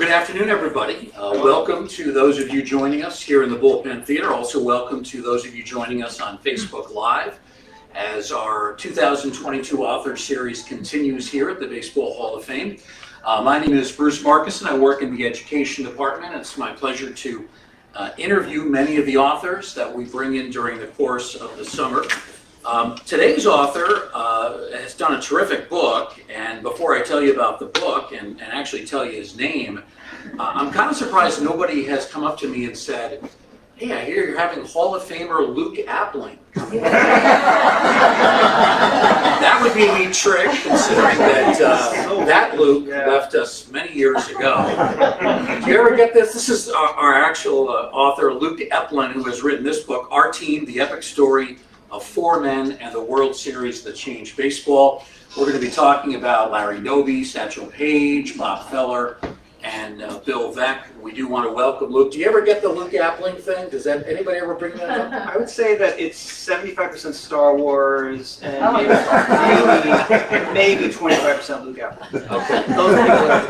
Good afternoon, everybody. Welcome to those of you joining us here in the Bullpen Theater. Also welcome to those of you joining us on Facebook Live as our 2022 author series continues here at the Baseball Hall of Fame. My name is Bruce Marcus and I work in the education department. It's my pleasure to interview many of the authors that we bring in during the course of the summer. Today's author has done a terrific book, and before I tell you about the book and actually tell you his name, I'm kind of surprised nobody has come up to me and said, "Hey, I hear you're having Hall of Famer Luke Epplin coming." That would be a neat trick, considering that Luke left us many years ago. Do you ever get this? This is our actual author, Luke Epplin, who has written this book, Our Team, The Epic Story of Four Men and the World Series That Changed Baseball. We're going to be talking about Larry Doby, Satchel Paige, Bob Feller, and Bill Veeck. We do want to welcome Luke. Do you ever get the Luke Epplin thing? Does that anybody ever bring that up? I would say that it's 75% Star Wars and maybe 25% Luke Epplin. Okay. Those people are the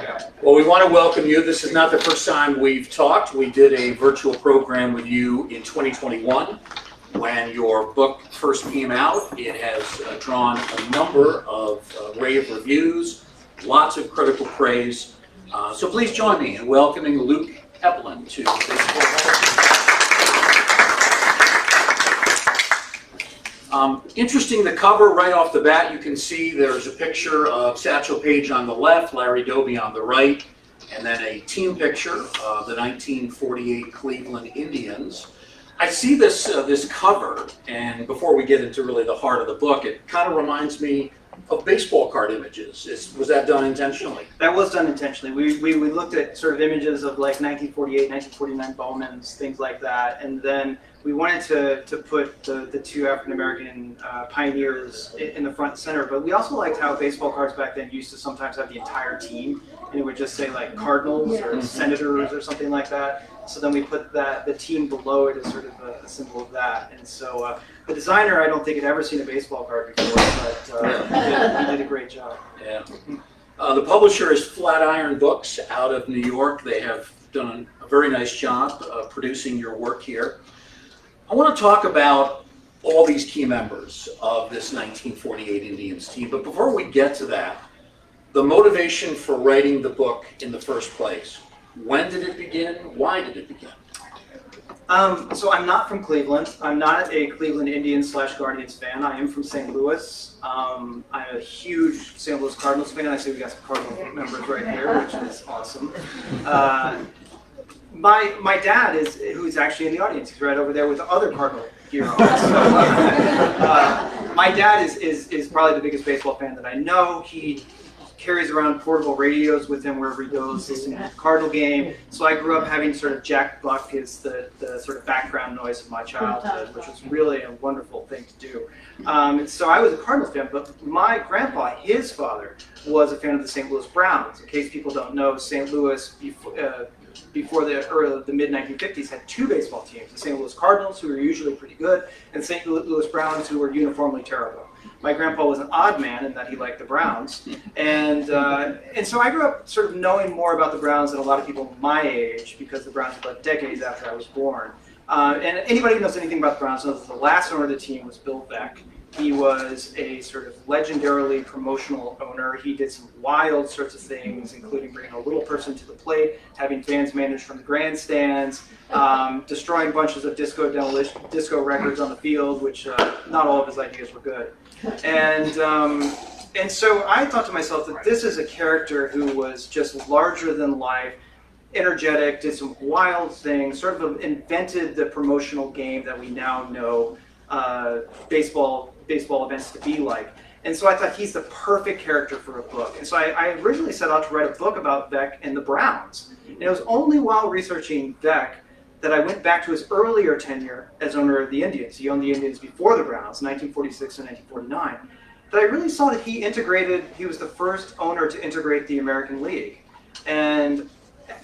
best. Well, we want to welcome you. This is not the first time we've talked. We did a virtual program with you in 2021. When your book first came out. It has drawn a number of rave reviews, lots of critical praise. So please join me in welcoming Luke Epplin to the Baseball Hall of Fame. Interesting, the cover right off the bat, you can see there's a picture of Satchel Paige on the left, Larry Doby on the right, and then a team picture of the 1948 Cleveland Indians. I see this cover, and before we get into really the heart of the book, it kind of reminds me of baseball card images. Was that done intentionally? That was done intentionally. We looked at sort of images of like 1948, 1949 Bowmans, things like that, and then we wanted to put the two African-American pioneers in the front and center, but we also liked how baseball cards back then used to sometimes have the entire team, and it would just say like Cardinals or Senators or something like that. So then we put the team below it as sort of a symbol of that. And so the designer, I don't think had ever seen a baseball card before, but he did a great job. Yeah. The publisher is Flatiron Books out of New York. They have done a very nice job producing your work here. I want to talk about all these key members of this 1948 Indians team. But before we get to that, the motivation for writing the book in the first place. When did it begin? Why did it begin? So I'm not from Cleveland. I'm not a Cleveland Indians / Guardians fan. I am from St. Louis. I'm a huge St. Louis Cardinals fan. I see we got some Cardinal members right here, which is awesome. My dad who's actually in the audience. He's right over there with the other Cardinal gear on. So, my dad is probably the biggest baseball fan that I know. He carries around portable radios with him wherever he goes, listening to the Cardinal game. So I grew up having sort of Jack Buck as the sort of background noise of my childhood, which was really a wonderful thing to do. So I was a Cardinals fan, but my grandpa, his father, was a fan of the St. Louis Browns. In case people don't know, St. Louis, before the mid-1950s, had two baseball teams, the St. Louis Cardinals, who were usually pretty good, and St. Louis Browns, who were uniformly terrible. My grandpa was an odd man in that he liked the Browns, and so I grew up sort of knowing more about the Browns than a lot of people my age, because the Browns were like decades after I was born. And anybody who knows anything about the Browns knows that the last owner of the team was Bill Veeck. He was a sort of legendarily promotional owner. He did some wild sorts of things, including bringing a little person to the plate, having fans managed from the grandstands, destroying bunches of disco records on the field, which not all of his ideas were good. And so I thought to myself that this is a character who was just larger than life, energetic, did some wild things, sort of invented the promotional game that we now know baseball events to be like. And so I thought he's the perfect character for a book. And so I originally set out to write a book about Veeck and the Browns. And it was only while researching Veeck that I went back to his earlier tenure as owner of the Indians. He owned the Indians before the Browns, 1946 and 1949. That I really saw that he was the first owner to integrate the American League. And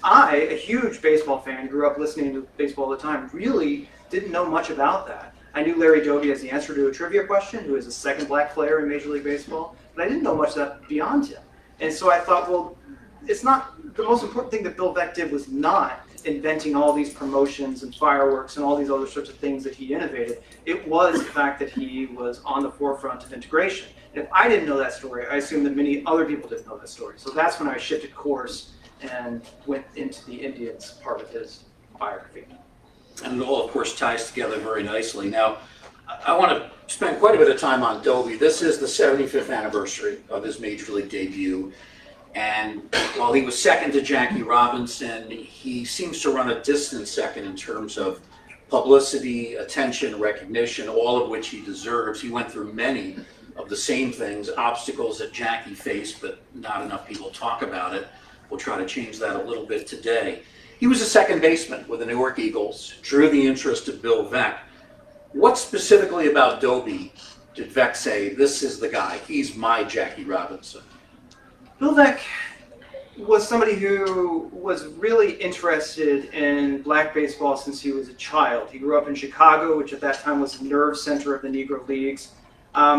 I, a huge baseball fan, grew up listening to baseball all the time, really didn't know much about that. I knew Larry Doby as the answer to a trivia question, who is the second black player in Major League Baseball, but I didn't know much of that beyond him. And so I thought, well, it's not the most important thing that Bill Veeck did was not inventing all these promotions and fireworks and all these other sorts of things that he innovated. It was the fact that he was on the forefront of integration. And if I didn't know that story, I assume that many other people didn't know that story. So that's when I shifted course and went into the Indians part of his biography. And it all, of course, ties together very nicely. Now, I want to spend quite a bit of time on Dobey. This is the 75th anniversary of his Major League debut. And while he was second to Jackie Robinson, he seems to run a distant second in terms of publicity, attention, recognition, all of which he deserves. He went through many of the same things, obstacles that Jackie faced, but not enough people talk about it. We'll try to change that a little bit today. He was a second baseman with the Newark Eagles, drew the interest of Bill Veeck. What specifically about Dobey did Veeck say, this is the guy, he's my Jackie Robinson? Bill Veeck was somebody who was really interested in black baseball since he was a child. He grew up in Chicago, which at that time was the nerve center of the Negro Leagues.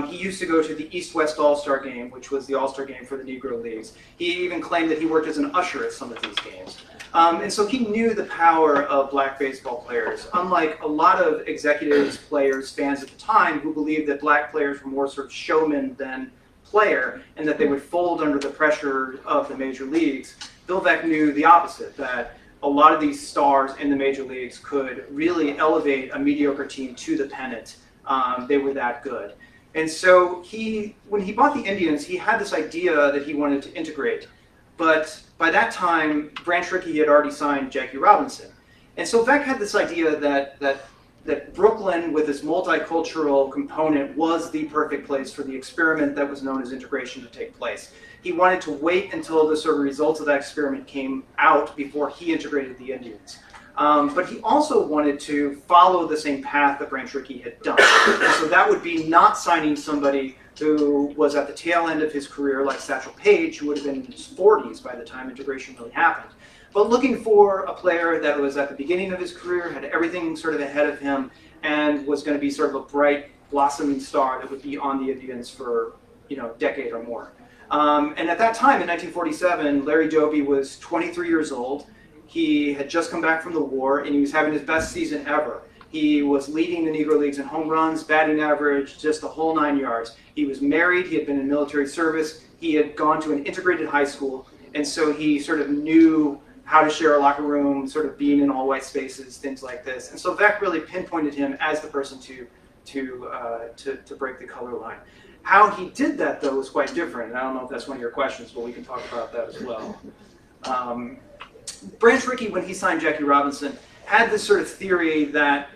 He used to go to the East-West All-Star Game, which was the All-Star Game for the Negro Leagues. He even claimed that he worked as an usher at some of these games. And so he knew the power of black baseball players, unlike a lot of executives, players, fans at the time who believed that black players were more sort of showmen than player and that they would fold under the pressure of the major leagues. Bill Veeck knew the opposite, that a lot of these stars in the major leagues could really elevate a mediocre team to the pennant. They were that good. And so when he bought the Indians, he had this idea that he wanted to integrate. But by that time, Branch Rickey had already signed Jackie Robinson. And so Veeck had this idea that Brooklyn, with its multicultural component, was the perfect place for the experiment that was known as integration to take place. He wanted to wait until the sort of results of that experiment came out before he integrated the Indians. But he also wanted to follow the same path that Branch Rickey had done. And so that would be not signing somebody who was at the tail end of his career, like Satchel Paige, who would have been in his 40s by the time integration really happened. But looking for a player that was at the beginning of his career, had everything sort of ahead of him, and was going to be sort of a bright, blossoming star that would be on the Indians for, a decade or more. And at that time, in 1947, Larry Doby was 23 years old. He had just come back from the war, and he was having his best season ever. He was leading the Negro Leagues in home runs, batting average, just the whole 9 yards. He was married, he had been in military service, he had gone to an integrated high school, and so he sort of knew how to share a locker room, sort of being in all white spaces, things like this. And so Veeck really pinpointed him as the person to break the color line. How he did that, though, was quite different. And I don't know if that's one of your questions, but we can talk about that as well. Branch Rickey, when he signed Jackie Robinson, had this sort of theory that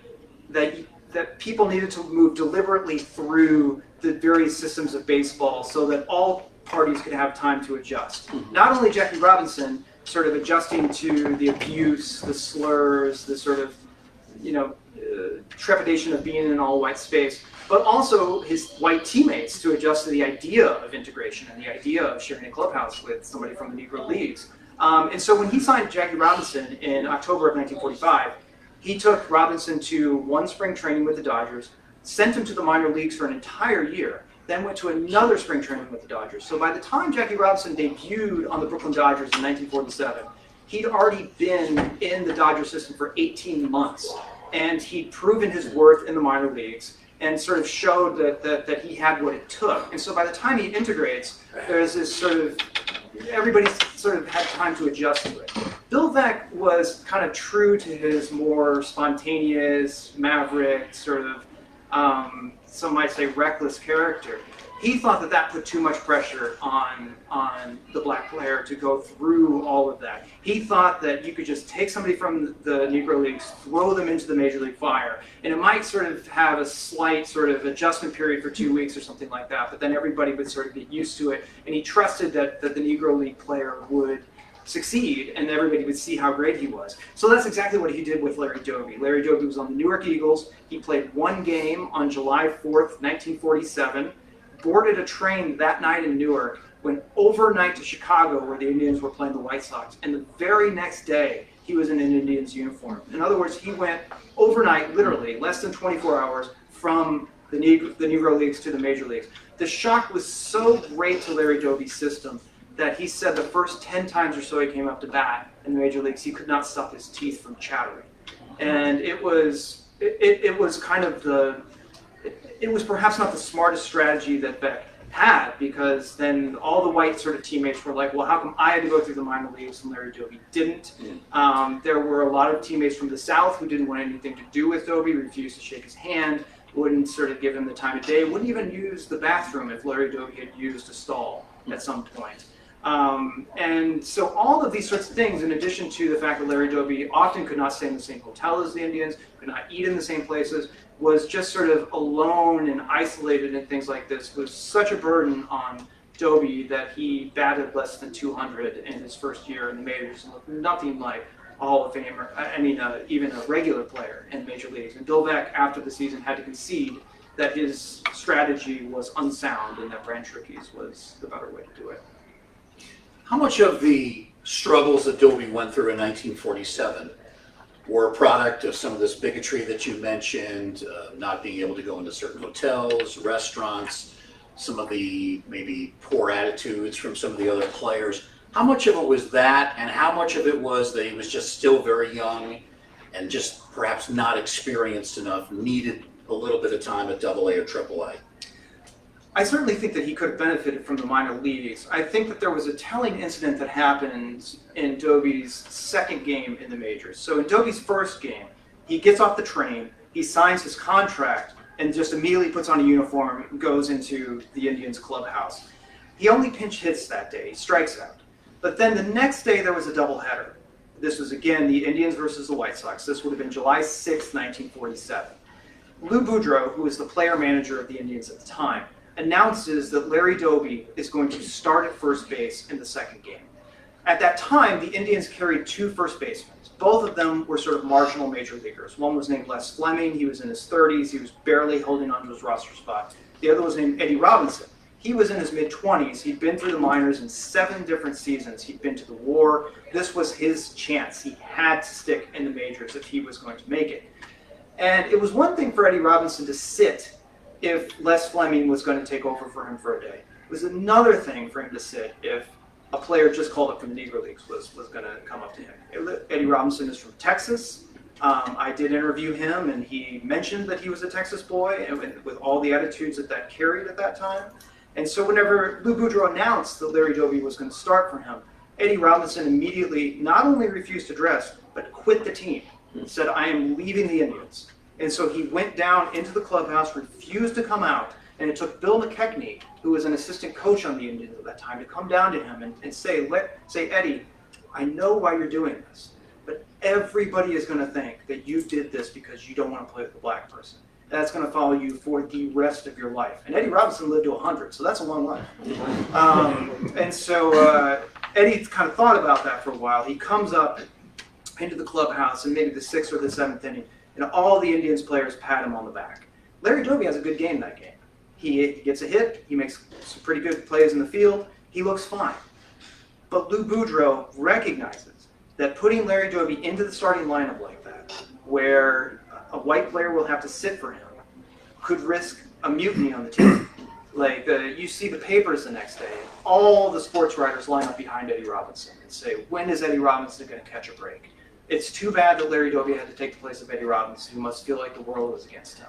people needed to move deliberately through the various systems of baseball so that all parties could have time to adjust. Not only Jackie Robinson, sort of adjusting to the abuse, the slurs, the sort of, trepidation of being in an all-white space, but also his white teammates to adjust to the idea of integration and the idea of sharing a clubhouse with somebody from the Negro Leagues. And so when he signed Jackie Robinson in October of 1945, he took Robinson to one spring training with the Dodgers, sent him to the minor leagues for an entire year, then went to another spring training with the Dodgers. So by the time Jackie Robinson debuted on the Brooklyn Dodgers in 1947, he'd already been in the Dodger system for 18 months. And he'd proven his worth in the minor leagues and sort of showed that he had what it took. And so by the time he integrates, there's this sort of, everybody sort of had time to adjust to it. Bill Veeck was kind of true to his more spontaneous, maverick, sort of, some might say reckless character. He thought that put too much pressure on the black player to go through all of that. He thought that you could just take somebody from the Negro Leagues, throw them into the Major League fire, and it might sort of have a slight sort of adjustment period for 2 weeks or something like that, but then everybody would sort of get used to it, and he trusted that the Negro League player would succeed and everybody would see how great he was. So that's exactly what he did with Larry Doby. Larry Doby was on the Newark Eagles. He played one game on July 4th, 1947, boarded a train that night in Newark, went overnight to Chicago where the Indians were playing the White Sox, and the very next day he was in an Indians uniform. In other words, he went overnight, literally, less than 24 hours from the Negro Leagues to the Major Leagues. The shock was so great to Larry Doby's system that he said the first 10 times or so he came up to bat in the major leagues, he could not stop his teeth from chattering. And it was kind of it was perhaps not the smartest strategy that Veeck had, because then all the white sort of teammates were like, well, how come I had to go through the minor leagues and Larry Doby didn't? There were a lot of teammates from the South who didn't want anything to do with Dobey, refused to shake his hand, wouldn't sort of give him the time of day, wouldn't even use the bathroom if Larry Doby had used a stall at some point. And so all of these sorts of things, in addition to the fact that Larry Doby often could not stay in the same hotel as the Indians, could not eat in the same places, was just sort of alone and isolated and things like this, was such a burden on Dobey that he batted less than 200 in his first year in the majors and looked nothing like a Hall of Famer, even a regular player in major leagues. And Bill Veeck, after the season, had to concede that his strategy was unsound and that brand trickies was the better way to do it. How much of the struggles that Dobey went through in 1947 were a product of some of this bigotry that you mentioned, not being able to go into certain hotels, restaurants, some of the maybe poor attitudes from some of the other players? How much of it was that, and how much of it was that he was just still very young and just perhaps not experienced enough, needed a little bit of time at AA or AAA? I certainly think that he could have benefited from the minor leagues. I think that there was a telling incident that happened in Dobey's second game in the majors. So in Dobey's first game, he gets off the train, he signs his contract, and just immediately puts on a uniform and goes into the Indians clubhouse. He only pinch hits that day, he strikes out. But then the next day there was a doubleheader. This was again the Indians versus the White Sox. This would have been July 6, 1947. Lou Boudreau, who was the player manager of the Indians at the time, announces that Larry Doby is going to start at first base in the second game. At that time, the Indians carried two first basemen. Both of them were sort of marginal major leaguers. One was named Les Fleming. He was in his 30s. He was barely holding on to his roster spot. The other was named Eddie Robinson. He was in his mid-20s. He'd been through the minors in 7 different seasons. He'd been to the war. This was his chance. He had to stick in the majors if he was going to make it. And it was one thing for Eddie Robinson to sit if Les Fleming was going to take over for him for a day. It was another thing for him to sit if a player just called up from the Negro Leagues was going to come up to him. Eddie Robinson is from Texas. I did interview him, and he mentioned that he was a Texas boy, and with all the attitudes that carried at that time. And so whenever Lou Boudreau announced that Larry Doby was going to start for him, Eddie Robinson immediately not only refused to dress, but quit the team and said, I am leaving the Indians. And so he went down into the clubhouse, refused to come out, and it took Bill McKechnie, who was an assistant coach on the Indians at that time, to come down to him and say, Eddie, I know why you're doing this, but everybody is going to think that you did this because you don't want to play with a black person. That's going to follow you for the rest of your life. And Eddie Robinson lived to 100, so that's a long life. And so Eddie kind of thought about that for a while. He comes up into the clubhouse in maybe the 6th or the 7th inning, and all the Indians players pat him on the back. Larry Doby has a good game that game. He gets a hit, he makes some pretty good plays in the field, he looks fine. But Lou Boudreau recognizes that putting Larry Doby into the starting lineup like that, where a white player will have to sit for him, could risk a mutiny on the team. Like, you see the papers the next day, all the sports writers line up behind Eddie Robinson and say, when is Eddie Robinson going to catch a break? It's too bad that Larry Doby had to take the place of Eddie Robinson, who must feel like the world was against him.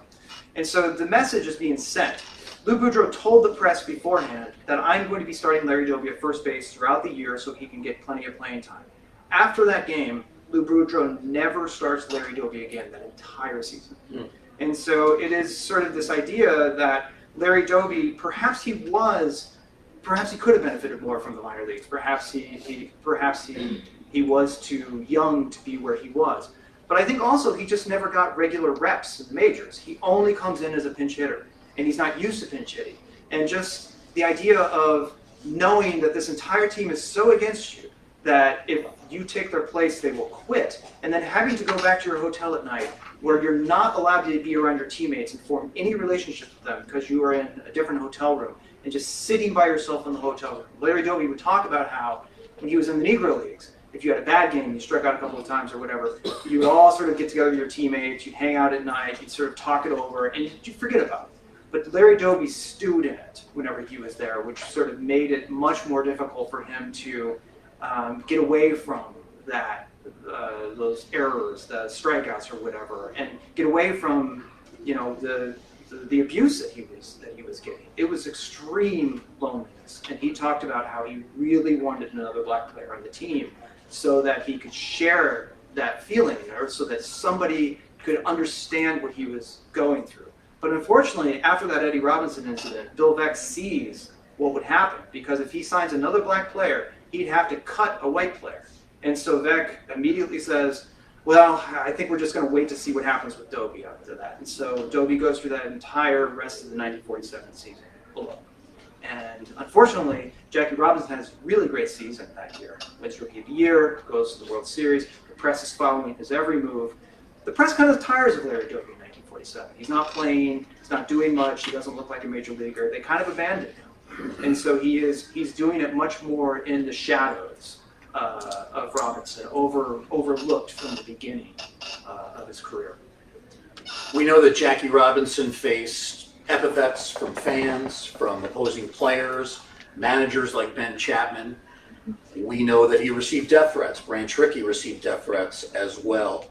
And so the message is being sent. Lou Boudreau told the press beforehand that I'm going to be starting Larry Doby at first base throughout the year so he can get plenty of playing time. After that game, Lou Boudreau never starts Larry Doby again that entire season. And so it is sort of this idea that Larry Doby, perhaps he could have benefited more from the minor leagues. Perhaps he was too young to be where he was. But I think also he just never got regular reps in the majors. He only comes in as a pinch hitter, and he's not used to pinch hitting. And just the idea of knowing that this entire team is so against you that if you take their place, they will quit. And then having to go back to your hotel at night where you're not allowed to be around your teammates and form any relationship with them because you are in a different hotel room and just sitting by yourself in the hotel room. Larry Doby would talk about how when he was in the Negro Leagues, if you had a bad game, you struck out a couple of times or whatever, you would all sort of get together with your teammates, you'd hang out at night, you'd sort of talk it over, and you'd forget about it. But Larry Doby stewed in it whenever he was there, which sort of made it much more difficult for him to get away from that, those errors, the strikeouts or whatever, and get away from, you know, the abuse that he was getting. It was extreme loneliness, and he talked about how he really wanted another black player on the team so that he could share that feeling, or so that somebody could understand what he was going through. But unfortunately, after that Eddie Robinson incident, Bill Veeck sees what would happen, because if he signs another black player, he'd have to cut a white player. And so Veeck immediately says, well, I think we're just going to wait to see what happens with Dobey after that. And so Dobey goes through that entire rest of the 1947 season alone. And unfortunately, Jackie Robinson has a really great season that year. Wins Rookie of the Year, goes to the World Series. The press is following his every move. The press kind of tires of Larry Doby in 1947. He's not playing, he's not doing much, he doesn't look like a major leaguer. They kind of abandoned him. And so he's doing it much more in the shadows of Robinson, overlooked from the beginning of his career. We know that Jackie Robinson faced epithets from fans, from opposing players, managers like Ben Chapman. We know that he received death threats. Branch Rickey received death threats as well.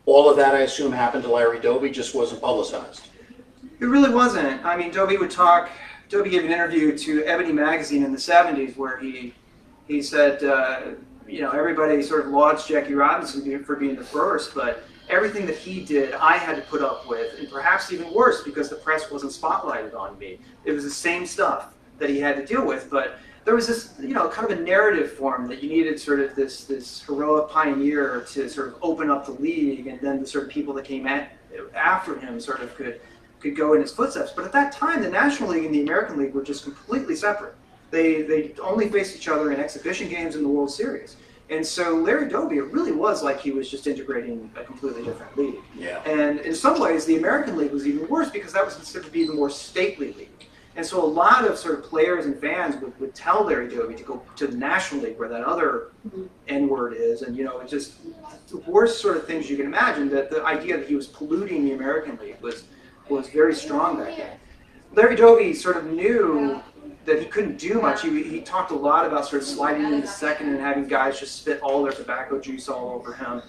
All of that, I assume, happened to Larry Doby, just wasn't publicized. It really wasn't. I mean, Dobey gave an interview to Ebony magazine in the 70s where he said, you know, everybody sort of lauds Jackie Robinson for being the first, but everything that he did, I had to put up with, and perhaps even worse because the press wasn't spotlighted on me. It was the same stuff that he had to deal with, but there was this, you know, kind of a narrative form that you needed sort of this heroic pioneer to sort of open up the league, and then the sort of people that came after him sort of could go in his footsteps. But at that time, the National League and the American League were just completely separate. They only faced each other in exhibition games in the World Series. And so Larry Doby, it really was like he was just integrating a completely different league. Yeah. And in some ways, the American League was even worse because that was considered to be the more stately league. And so a lot of sort of players and fans would tell Larry Doby to go to the National League where that other N-word is. And, you know, it's just the worst sort of things you can imagine, that the idea that he was polluting the American League was very strong back then. Larry Doby sort of knew that he couldn't do much. He talked a lot about sort of sliding into second and having guys just spit all their tobacco juice all over him.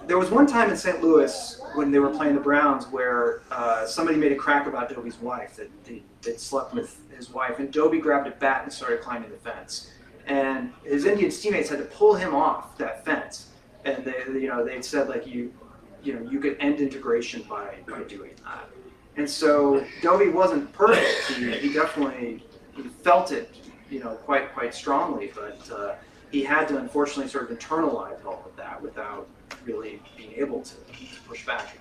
There was one time in St. Louis when they were playing the Browns where somebody made a crack about Dobey's wife, that they'd slept with his wife, and Dobey grabbed a bat and started climbing the fence. And his Indian teammates had to pull him off that fence. And they'd said, like, you could end integration by doing that. And so Dobey wasn't perfect. He definitely felt it, you know, quite strongly, but he had to unfortunately sort of internalize all of that without really being able to push back.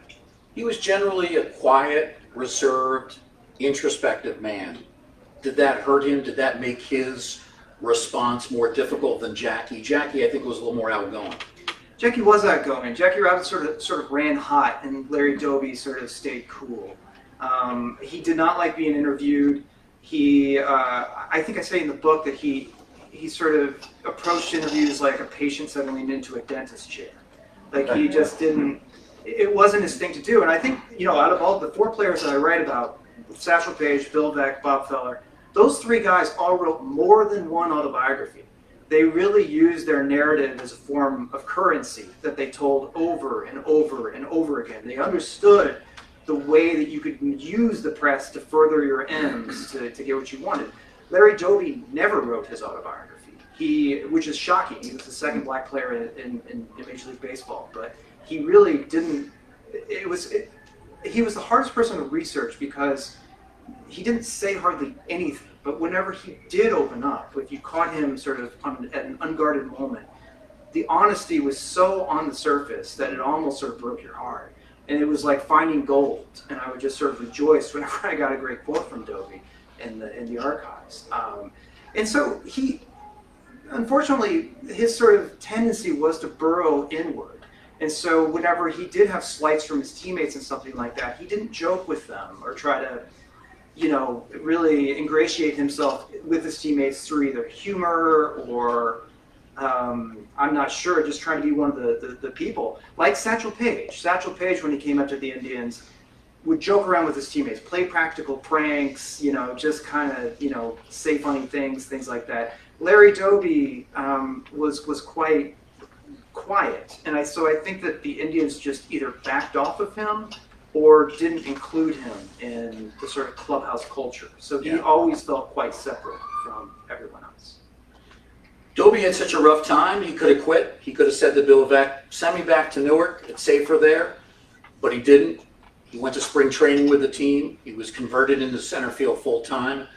He was generally a quiet, reserved, introspective man. Did that hurt him? Did that make his response more difficult than Jackie? Jackie, I think, was a little more outgoing. Jackie was outgoing. Jackie Robinson sort of ran hot, and Larry Doby sort of stayed cool. He did not like being interviewed. I think I say in the book that he sort of approached interviews like a patient settling into a dentist chair. Like, he just didn't, it wasn't his thing to do. And I think, you know, out of all the four players that I write about, Satchel Paige, Bill Veeck, Bob Feller, those three guys all wrote more than one autobiography. They really used their narrative as a form of currency that they told over and over and over again. They understood the way that you could use the press to further your ends, to get what you wanted. Larry Doby never wrote his autobiography, which is shocking. He was the second black player in Major League Baseball, but he really didn't. He was the hardest person to research because he didn't say hardly anything. But whenever he did open up, if you caught him sort of at an unguarded moment, the honesty was so on the surface that it almost sort of broke your heart. And it was like finding gold. And I would just sort of rejoice whenever I got a great quote from Dobey in the archives. And so unfortunately, his sort of tendency was to burrow inward. And so whenever he did have slights from his teammates and something like that, he didn't joke with them or try to, you know, really ingratiate himself with his teammates through either humor or, I'm not sure, just trying to be one of the people. Like Satchel Paige. Satchel Paige, when he came up to the Indians, would joke around with his teammates, play practical pranks, just kind of, say funny things like that. Larry Doby was quite quiet, and so I think that the Indians just either backed off of him or didn't include him in the sort of clubhouse culture. So he always felt quite separate from everyone else. Dobey had such a rough time, he could have quit. He could have said to Bill Veeck, send me back to Newark, it's safer there. But he didn't. He went to spring training with the team. He was converted into center field full time.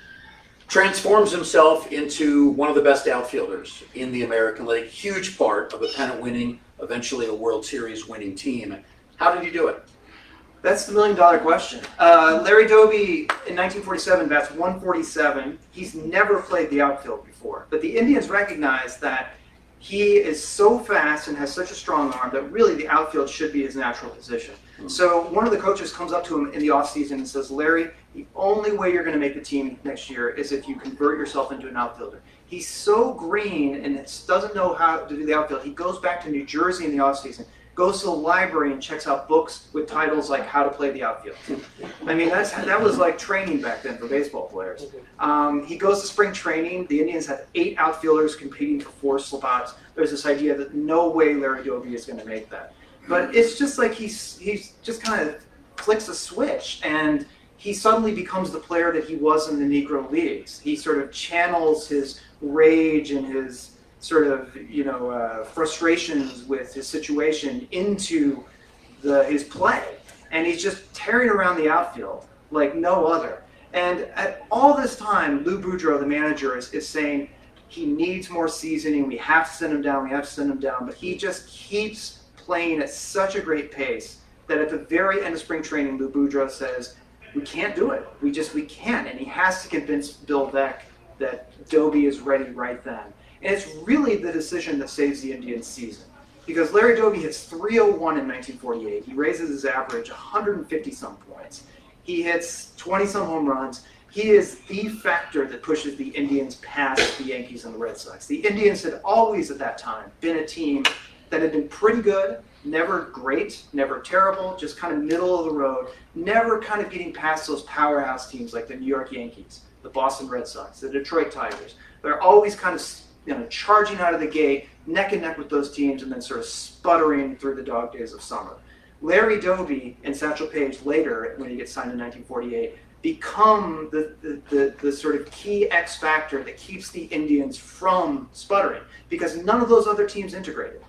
Transforms himself into one of the best outfielders in the American League. Huge part of a pennant winning, eventually a World Series winning team. How did he do it? That's the million-dollar question. Larry Doby in 1947 bats 147. He's never played the outfield before, but the Indians recognize that he is so fast and has such a strong arm that really the outfield should be his natural position. So one of the coaches comes up to him in the offseason and says, Larry, the only way you're going to make the team next year is if you convert yourself into an outfielder. He's so green and doesn't know how to do the outfield. He goes back to New Jersey in the offseason, goes to the library and checks out books with titles like How to Play the Outfield. I mean, that was like training back then for baseball players. He goes to spring training. The Indians have 8 outfielders competing for 4 spots. There's this idea that no way Larry Doby is going to make that. But it's just like he's just kind of flicks a switch, and he suddenly becomes the player that he was in the Negro Leagues. He sort of channels his rage and his sort of, frustrations with his situation into his play. And he's just tearing around the outfield like no other. And at all this time, Lou Boudreau, the manager, is saying he needs more seasoning. We have to send him down. But he just keeps playing at such a great pace that at the very end of spring training, Lou Boudreau says, we can't do it. We can't. And he has to convince Bill Veeck that Dobey is ready right then. And it's really the decision that saves the Indians' season. Because Larry Doby hits 301 in 1948. He raises his average 150-some points. He hits 20-some home runs. He is the factor that pushes the Indians past the Yankees and the Red Sox. The Indians had always, at that time, been a team that had been pretty good, never great, never terrible, just kind of middle of the road, never kind of getting past those powerhouse teams like the New York Yankees, the Boston Red Sox, the Detroit Tigers. They're always kind of charging out of the gate, neck and neck with those teams, and then sort of sputtering through the dog days of summer. Larry Doby and Satchel Paige later, when he gets signed in 1948, become the sort of key X factor that keeps the Indians from sputtering, because none of those other teams integrated.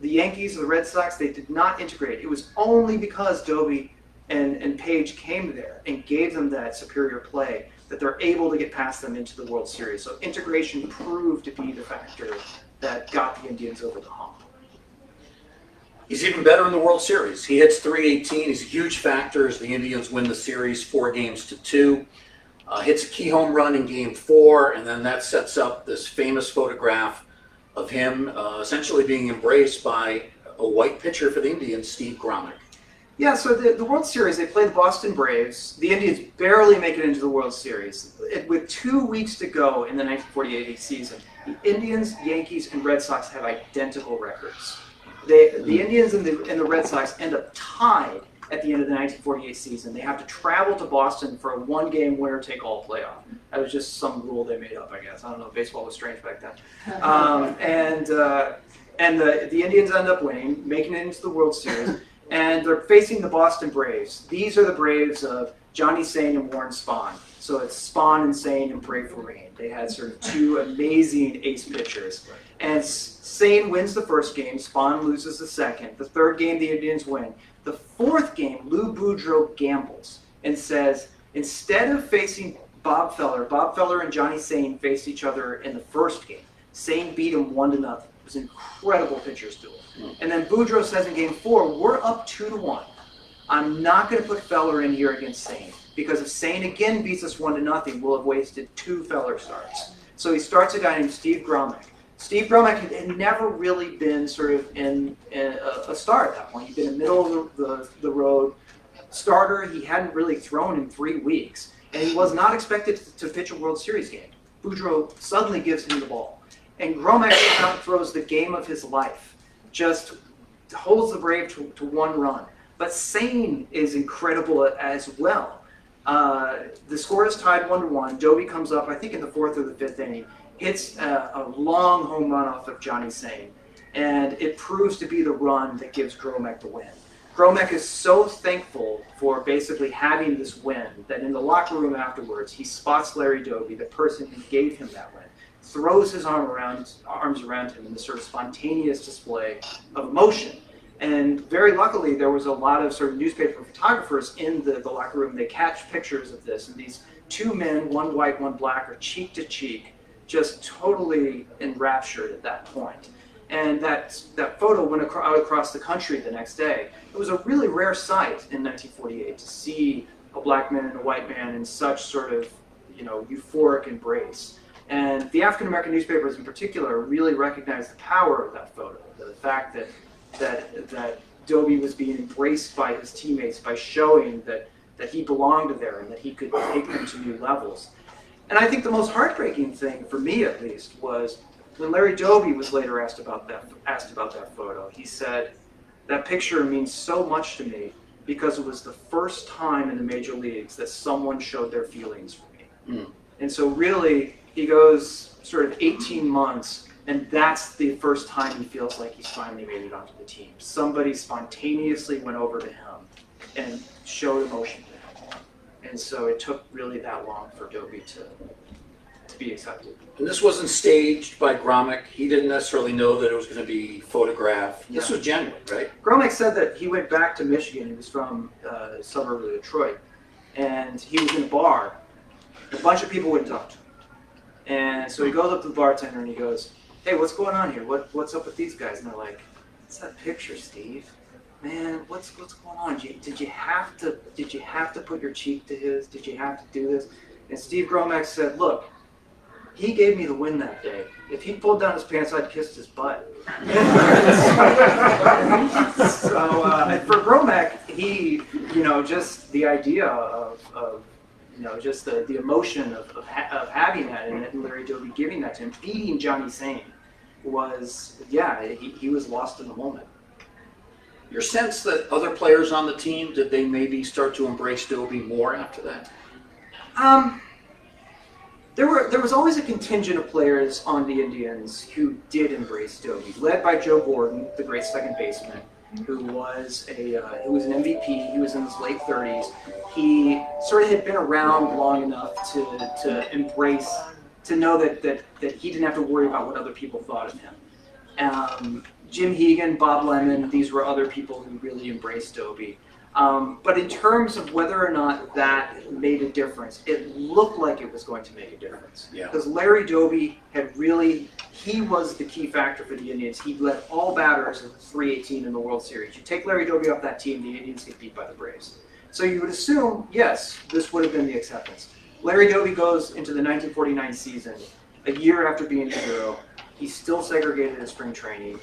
The Yankees, the Red Sox, they did not integrate. It was only because Doby and Paige came there and gave them that superior play that they're able to get past them into the World Series. So integration proved to be the factor that got the Indians over the hump. He's even better in the World Series. He hits 318. He's a huge factor as the Indians win the series 4-2. Hits a key home run in Game 4, and then that sets up this famous photograph of him essentially being embraced by a white pitcher for the Indians, Steve Gromick. Yeah, so the World Series, they play the Boston Braves. The Indians barely make it into the World Series. With 2 weeks to go in the 1948 season, the Indians, Yankees, and Red Sox have identical records. The Indians and the Red Sox end up tied at the end of the 1948 season. They have to travel to Boston for a 1-game winner-take-all playoff. That was just some rule they made up, I guess. I don't know. Baseball was strange back then. And the Indians end up winning, making it into the World Series. And they're facing the Boston Braves. These are the Braves of Johnny Sain and Warren Spahn. So it's Spahn and Sain and Brave for Rain. They had sort of 2 amazing ace pitchers. And Sain wins the first game. Spahn loses the second. The third game, the Indians win. The fourth game, Lou Boudreau gambles and says, instead of facing Bob Feller and Johnny Sain faced each other in the first game. Sain beat him 1-0. It was an incredible pitcher's duel. And then Boudreau says in Game 4, we're up 2-1. I'm not going to put Feller in here against Sain, because if Sain again beats us 1-0, we'll have wasted 2 Feller starts. So he starts a guy named Steve Gromick. Steve Gromick had never really been sort of in a star at that point. He'd been a middle of the road starter. He hadn't really thrown in 3 weeks, and he was not expected to pitch a World Series game. Boudreau suddenly gives him the ball, and Gromick out throws the game of his life. Just holds the Braves to 1 run. But Sane is incredible as well. The score is tied 1-1. Dobey comes up, I think in the 4th or the 5th inning, hits a long home run off of Johnny Sane, and it proves to be the run that gives Gromek the win. Gromek is so thankful for basically having this win that in the locker room afterwards, he spots Larry Doby, the person who gave him that win, throws his arms around him in this sort of spontaneous display of emotion. And very luckily, there was a lot of sort of newspaper photographers in the locker room. They catch pictures of this, and these two men, one white, one black, are cheek to cheek, just totally enraptured at that point. And that photo went out across the country the next day. It was a really rare sight in 1948 to see a black man and a white man in such sort of, euphoric embrace. And the African American newspapers in particular really recognized the power of that photo, the fact that Dobey was being embraced by his teammates by showing that he belonged there and that he could take them to new levels. And I think the most heartbreaking thing, for me at least, was when Larry Doby was later asked about that photo. He said, "That picture means so much to me because it was the first time in the major leagues that someone showed their feelings for me." Mm. And so really, he goes sort of 18 months, and that's the first time he feels like he's finally made it onto the team. Somebody spontaneously went over to him and showed emotion to him. And so it took really that long for Dobey to be accepted. And this wasn't staged by Gromek. He didn't necessarily know that it was going to be photographed. This was genuine, right? Gromek said that he went back to Michigan. He was from a suburb of Detroit. And he was in a bar. A bunch of people wouldn't talk to him. And so he goes up to the bartender and he goes, "Hey, what's going on here? What's up with these guys?" And they're like, "What's that picture, Steve? Man, what's going on? Did you have to put your cheek to his? Did you have to do this?" And Steve Gromek said, "Look, he gave me the win that day. If he pulled down his pants, I'd kissed his butt." So for Gromek, he, just the idea of just the emotion of having that, and Larry Doby giving that to him, beating Johnny Sane, was, he was lost in the moment. Your sense that other players on the team, did they maybe start to embrace Doby more after that? There was always a contingent of players on the Indians who did embrace Doby, led by Joe Gordon, the great second baseman, who was an MVP. He was in his late 30s. He sort of had been around long enough to embrace, to know that he didn't have to worry about what other people thought of him. Jim Hegan, Bob Lemon, these were other people who really embraced Doby. But in terms of whether or not that made a difference, it looked like it was going to make a difference. Because Larry Doby he was the key factor for the Indians. He led all batters of 318 in the World Series. You take Larry Doby off that team, the Indians get beat by the Braves. So you would assume, yes, this would have been the acceptance. Larry Doby goes into the 1949 season, a year after being a hero. He's still segregated in spring training.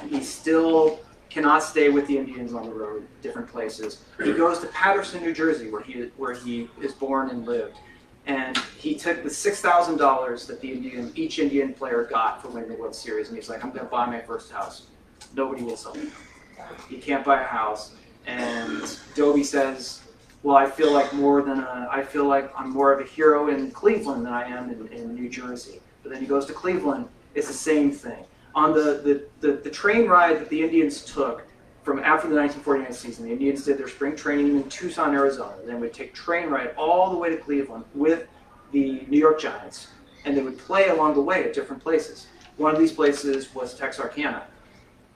He still cannot stay with the Indians on the road, different places. He goes to Paterson, New Jersey, where he is born and lived. And he took the $6,000 that each Indian player got for winning the World Series, and he's like, "I'm going to buy my first house. Nobody will sell me. You can't buy a house." And Doby says, "Well, I feel like I'm more of a hero in Cleveland than I am in New Jersey." But then he goes to Cleveland. It's the same thing. On the train ride that the Indians took from after the 1949 season, the Indians did their spring training in Tucson, Arizona. Then would take train ride all the way to Cleveland with the New York Giants, and they would play along the way at different places. One of these places was Texarkana.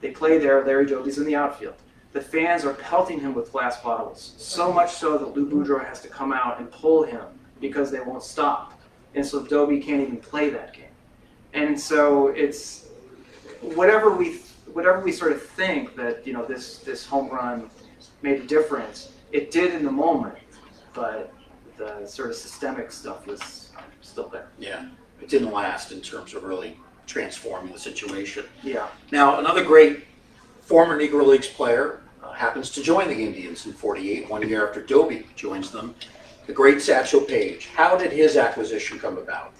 They play there. Larry Doby's in the outfield. The fans are pelting him with glass bottles, so much so that Lou Boudreau has to come out and pull him because they won't stop. And so Doby can't even play that game. And so it's whatever we sort of think that this home run made a difference, it did in the moment, but the sort of systemic stuff was still there. Yeah, it didn't last in terms of really transforming the situation. Yeah. Now, another great former Negro Leagues player happens to join the Indians in '48, 1 year after Dobey joins them, the great Satchel Paige. How did his acquisition come about?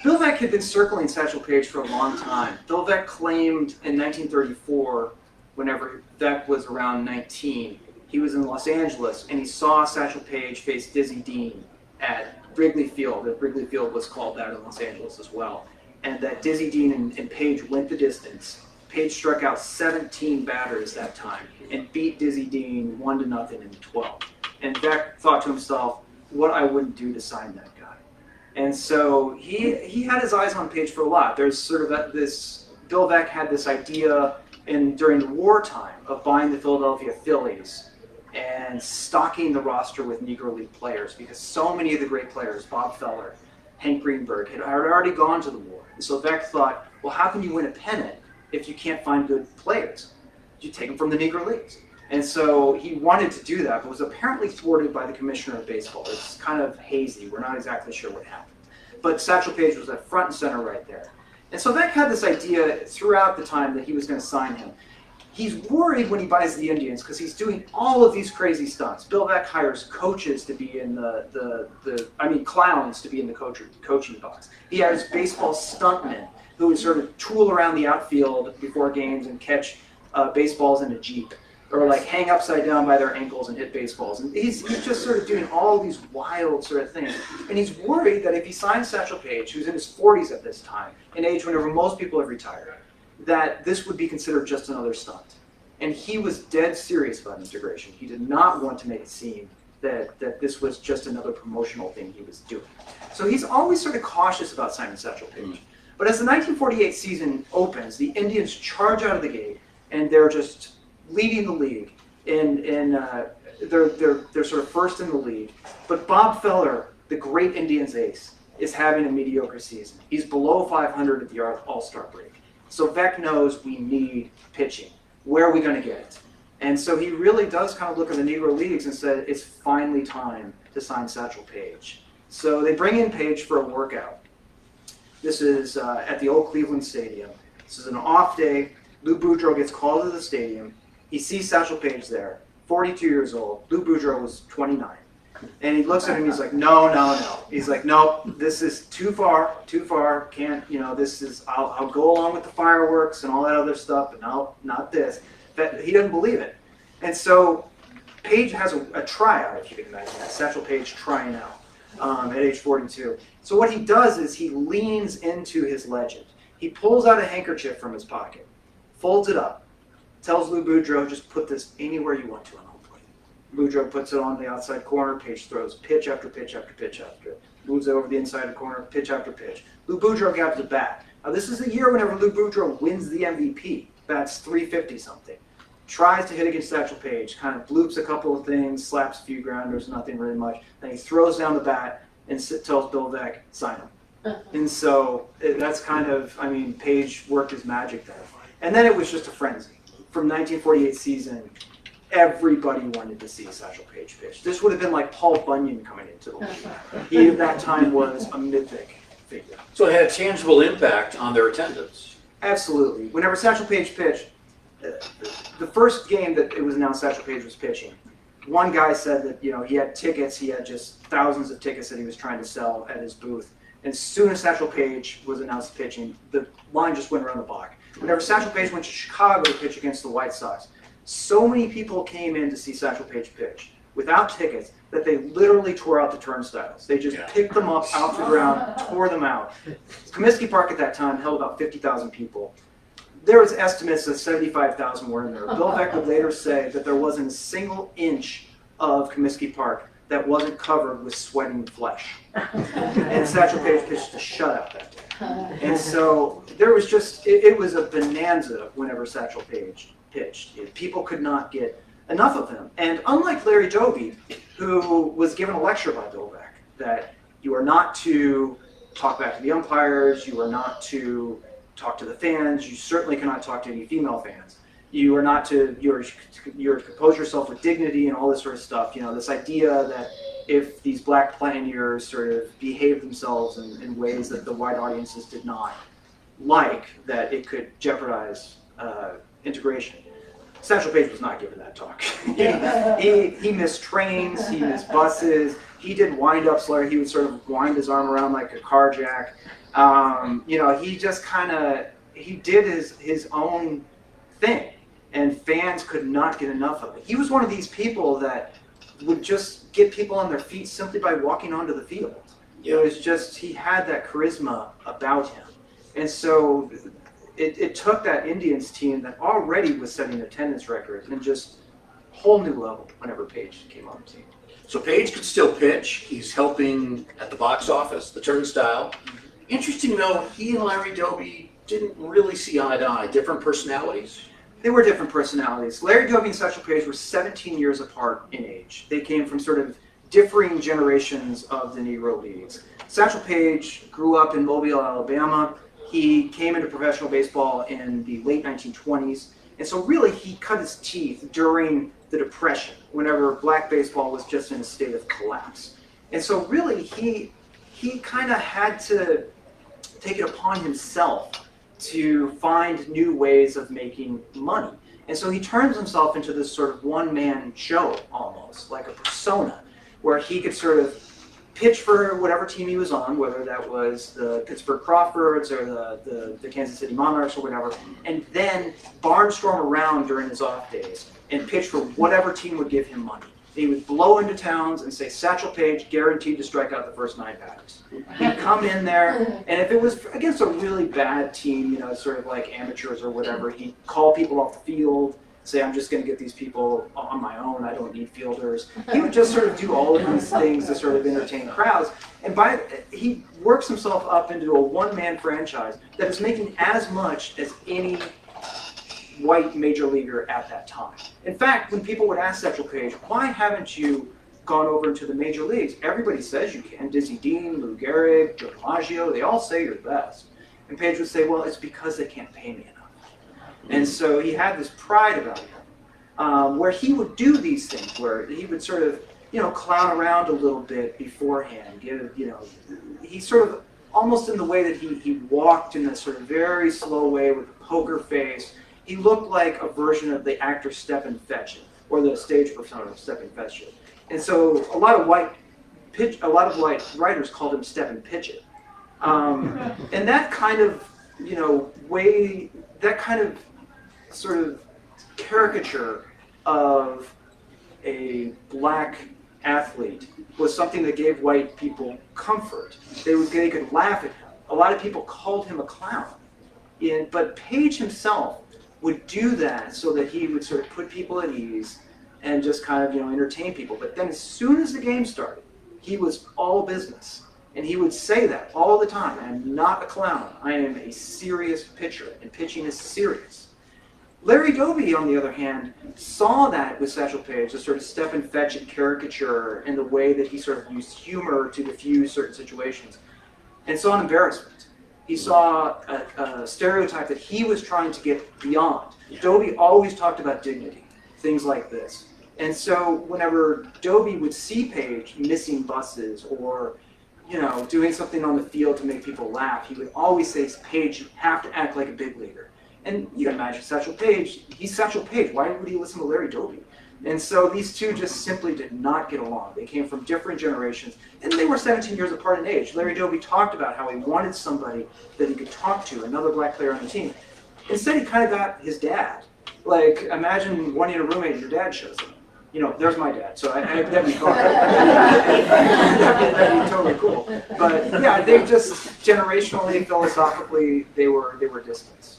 Bill Veeck had been circling Satchel Paige for a long time. Bill Veeck claimed in 1934 whenever Veeck was around 19. He was in Los Angeles, and he saw Satchel Paige face Dizzy Dean at Wrigley Field. Wrigley Field was called that in Los Angeles as well. And that Dizzy Dean and Paige went the distance. Paige struck out 17 batters that time and beat Dizzy Dean 1-0 in 12. And Veeck thought to himself, what I wouldn't do to sign that guy. And so he had his eyes on Paige for a lot. There's sort of Bill Veeck had this idea during the wartime of buying the Philadelphia Phillies and stocking the roster with Negro League players, because so many of the great players, Bob Feller, Hank Greenberg, had already gone to the war. And so Veeck thought, well, how can you win a pennant if you can't find good players? You take them from the Negro Leagues. And so he wanted to do that, but was apparently thwarted by the commissioner of baseball. It's kind of hazy. We're not exactly sure what happened. But Satchel Paige was at front and center right there. And so Veeck had this idea throughout the time that he was going to sign him. He's worried when he buys the Indians because he's doing all of these crazy stunts. Bill Veeck hires coaches to be in clowns to be in the coaching box. He hires baseball stuntmen who would sort of tool around the outfield before games and catch baseballs in a Jeep, or like hang upside down by their ankles and hit baseballs. And he's just sort of doing all these wild sort of things. And he's worried that if he signs Satchel Paige, who's in his 40s at this time, an age whenever most people have retired, that this would be considered just another stunt. And he was dead serious about integration. He did not want to make it seem that this was just another promotional thing he was doing. So he's always sort of cautious about signing Satchel Paige. But as the 1948 season opens, the Indians charge out of the gate, and they're just leading the league. They're sort of first in the league. But Bob Feller, the great Indians ace, is having a mediocre season. He's below 500 at the All-Star break. So Veeck knows we need pitching. Where are we going to get it? And so he really does kind of look at the Negro Leagues and said, it's finally time to sign Satchel Paige. So they bring in Paige for a workout. This is at the old Cleveland Stadium. This is an off day. Lou Boudreau gets called to the stadium. He sees Satchel Paige there, 42 years old. Lou Boudreau was 29. And he looks at him, he's like, no. He's like, no, this is too far, can't, this is, I'll go along with the fireworks and all that other stuff, but no, not this. But he doesn't believe it. And so Paige has a tryout, if you can imagine that, Satchel Paige trying out at age 42. So what he does is he leans into his legend. He pulls out a handkerchief from his pocket, folds it up, tells Lou Boudreau, just put this anywhere you want to on home plate. Boudreau puts it on the outside corner. Paige throws pitch after pitch after pitch after it. Moves it over the inside corner, pitch after pitch. Lou Boudreau grabs the bat. Now this is the year whenever Lou Boudreau wins the MVP. Bats 350 something. Tries to hit against Satchel Paige, kind of bloops a couple of things, slaps a few grounders, nothing really much. Then he throws down the bat and tells Bill Veeck, sign him. And so that's kind of, Paige worked his magic there. And then it was just a frenzy. From 1948 season, everybody wanted to see Satchel Paige pitch. This would have been like Paul Bunyan coming into the league. He at that time was a mythic figure. So it had a tangible impact on their attendance. Absolutely. Whenever Satchel Paige pitched, the first game that it was announced Satchel Paige was pitching, one guy said that he had tickets, he had just thousands of tickets that he was trying to sell at his booth. And as soon as Satchel Paige was announced pitching, the line just went around the block. Whenever Satchel Paige went to Chicago to pitch against the White Sox, so many people came in to see Satchel Paige pitch without tickets that they literally tore out the turnstiles. They just picked them up out the ground, tore them out. Comiskey Park at that time held about 50,000 people. There was estimates that 75,000 were in there. Bill Veeck would later say that there wasn't a single inch of Comiskey Park that wasn't covered with sweating flesh. And Satchel Paige pitched a shutout that day. And so there was just, it was a bonanza whenever Satchel Paige pitched. People could not get enough of him. And unlike Larry Doby, who was given a lecture by Bill Veeck, that you are not to talk back to the umpires, you are not to talk to the fans, you certainly cannot talk to any female fans. You are not to, you're to compose yourself with dignity and all this sort of stuff. This idea that if these black pioneers sort of behave themselves in ways that the white audiences did not like, that it could jeopardize integration. Satchel Paige was not given that talk. He missed trains, he missed buses, he did wind-ups, Larry. He would sort of wind his arm around like a car jack. He just kind of, he did his own thing. and fans could not get enough of it. He was one of these people that would just get people on their feet simply by walking onto the field. It was just, he had that charisma about him. And so it took that Indians team that already was setting attendance records and just whole new level whenever Paige came on the team. So Paige could still pitch. He's helping at the box office, the Turnstile. Interesting though, he and Larry Doby didn't really see eye to eye. Different personalities? They were different personalities. Larry Doby and Satchel Paige were 17 years apart in age. They came from sort of differing generations of the Negro Leagues. Satchel Paige grew up in Mobile, Alabama. He came into professional baseball in the late 1920s. And so really he cut his teeth during the Depression, whenever black baseball was just in a state of collapse. And so really he kind of had to take it upon himself to find new ways of making money. And so he turns himself into this sort of one-man show almost, like a persona, where he could sort of pitch for whatever team he was on, whether that was the Pittsburgh Crawfords or the Kansas City Monarchs or whatever, and then barnstorm around during his off days and pitch for whatever team would give him money. He would blow into towns and say, Satchel Paige guaranteed to strike out the first 9 batters. He'd come in there, and if it was against a really bad team, you know, sort of like amateurs or whatever, he'd call people off the field, say, I'm just going to get these people on my own, I don't need fielders. He would just sort of do all of these things to sort of entertain crowds. And he works himself up into a one-man franchise that is making as much as any white major leaguer at that time. In fact, when people would ask Satchel Paige, why haven't you gone over into the major leagues? Everybody says you can. Dizzy Dean, Lou Gehrig, Joe DiMaggio, they all say you're the best. And Paige would say, well, it's because they can't pay me enough. And so he had this pride about him, where he would do these things, where he would sort of, you know, clown around a little bit beforehand. He sort of, almost in the way that he walked in a sort of very slow way with a poker face. He looked like a version of the actor Stephen Fetchit, or the stage persona of Stephen Fetchit. And so a lot of white writers called him Stephen Pitchett. And that kind of, you know, way, that kind of sort of caricature of a black athlete was something that gave white people comfort. They could laugh at him. A lot of people called him a clown. But Paige himself would do that so that he would sort of put people at ease and just kind of, you know, entertain people. But then as soon as the game started, he was all business. And he would say that all the time. I'm not a clown. I am a serious pitcher, and pitching is serious. Larry Doby, on the other hand, saw that with Satchel Paige, the sort of Stephen Fetchit caricature in the way that he sort of used humor to diffuse certain situations, and saw an embarrassment. He saw a stereotype that he was trying to get beyond. Yeah. Doby always talked about dignity, things like this. And so whenever Doby would see Paige missing buses or, you know, doing something on the field to make people laugh, he would always say, Paige, you have to act like a big leaguer. And you can imagine Satchel Paige, he's Satchel Paige, why would he listen to Larry Doby? And so these two just simply did not get along. They came from different generations, and they were 17 years apart in age. Larry Doby talked about how he wanted somebody that he could talk to, another black player on the team. Instead, he kind of got his dad. Like, imagine wanting a roommate and your dad shows up. You know, there's my dad, so that'd be fun. That'd be totally cool. But yeah, they just generationally, philosophically, they were distanced.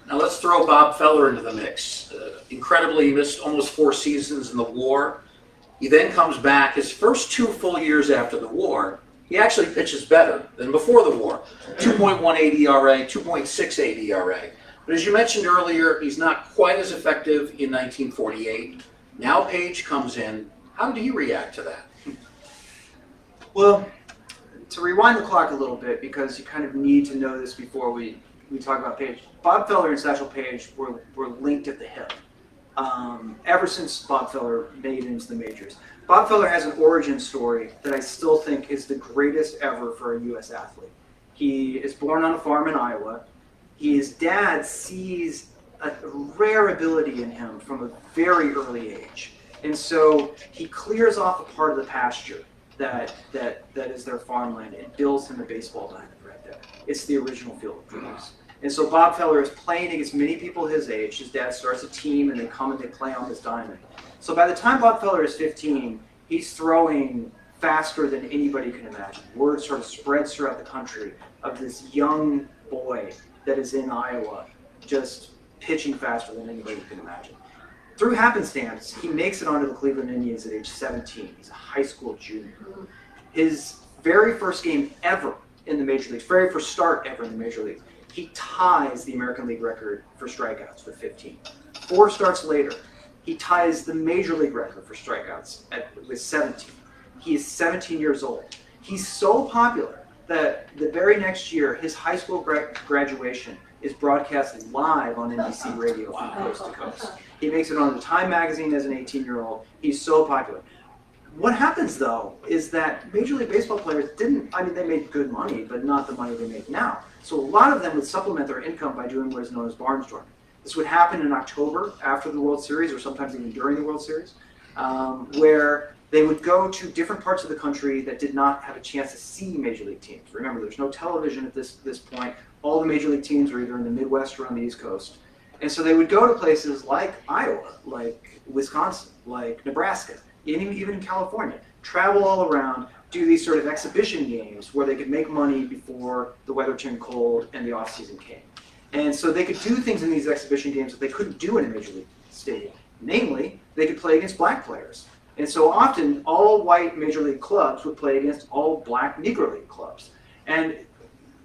Now let's throw Bob Feller into the mix. Incredibly, he missed almost 4 seasons in the war. He then comes back. His first 2 full years after the war, he actually pitches better than before the war. 2.18 ERA, 2.68 ERA. But as you mentioned earlier, he's not quite as effective in 1948. Now Paige comes in. How do you react to that? Well, to rewind the clock a little bit, because you kind of need to know this before we talk about Paige. Bob Feller and Satchel Paige were linked at the hip ever since Bob Feller made it into the majors. Bob Feller has an origin story that I still think is the greatest ever for a U.S. athlete. He is born on a farm in Iowa. His dad sees a rare ability in him from a very early age. And so he clears off a part of the pasture that is their farmland and builds him a baseball diamond right there. It's the original Field of Dreams. And so Bob Feller is playing against many people his age. His dad starts a team and they come and they play on this diamond. So by the time Bob Feller is 15, he's throwing faster than anybody can imagine. Word sort of spreads throughout the country of this young boy that is in Iowa just pitching faster than anybody can imagine. Through happenstance, he makes it onto the Cleveland Indians at age 17. He's a high school junior. His very first game ever in the major leagues, very first start ever in the major leagues, he ties the American League record for strikeouts with 15. 4 starts later, he ties the major league record for strikeouts with 17. He is 17 years old. He's so popular that the very next year, his high school graduation is broadcast live on NBC radio from coast to coast. He makes it on the Time magazine as an 18-year-old. He's so popular. What happens, though, is that Major League Baseball players they made good money, but not the money they make now. So a lot of them would supplement their income by doing what is known as barnstorming. This would happen in October after the World Series, or sometimes even during the World Series, where they would go to different parts of the country that did not have a chance to see Major League teams. Remember, there's no television at this point. All the Major League teams are either in the Midwest or on the East Coast. And so they would go to places like Iowa, like Wisconsin, like Nebraska, even in California, travel all around, do these sort of exhibition games where they could make money before the weather turned cold and the off-season came. And so they could do things in these exhibition games that they couldn't do in a Major League stadium. Namely, they could play against black players. And so often, all white Major League clubs would play against all black Negro League clubs. And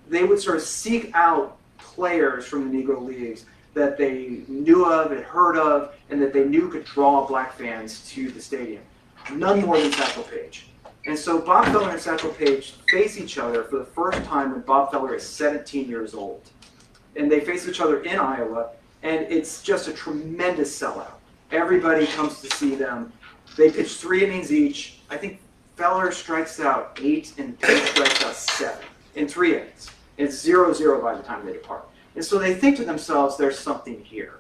they would sort of seek out players from the Negro Leagues that they knew of, had heard of, and that they knew could draw black fans to the stadium. None more than Satchel Paige. And so Bob Feller and Satchel Paige face each other for the first time when Bob Feller is 17 years old. And they face each other in Iowa, and it's just a tremendous sellout. Everybody comes to see them. They pitch 3 innings each. I think Feller strikes out 8 and Paige strikes out 7 in 3 innings. It's 0-0 by the time they depart. And so they think to themselves, there's something here.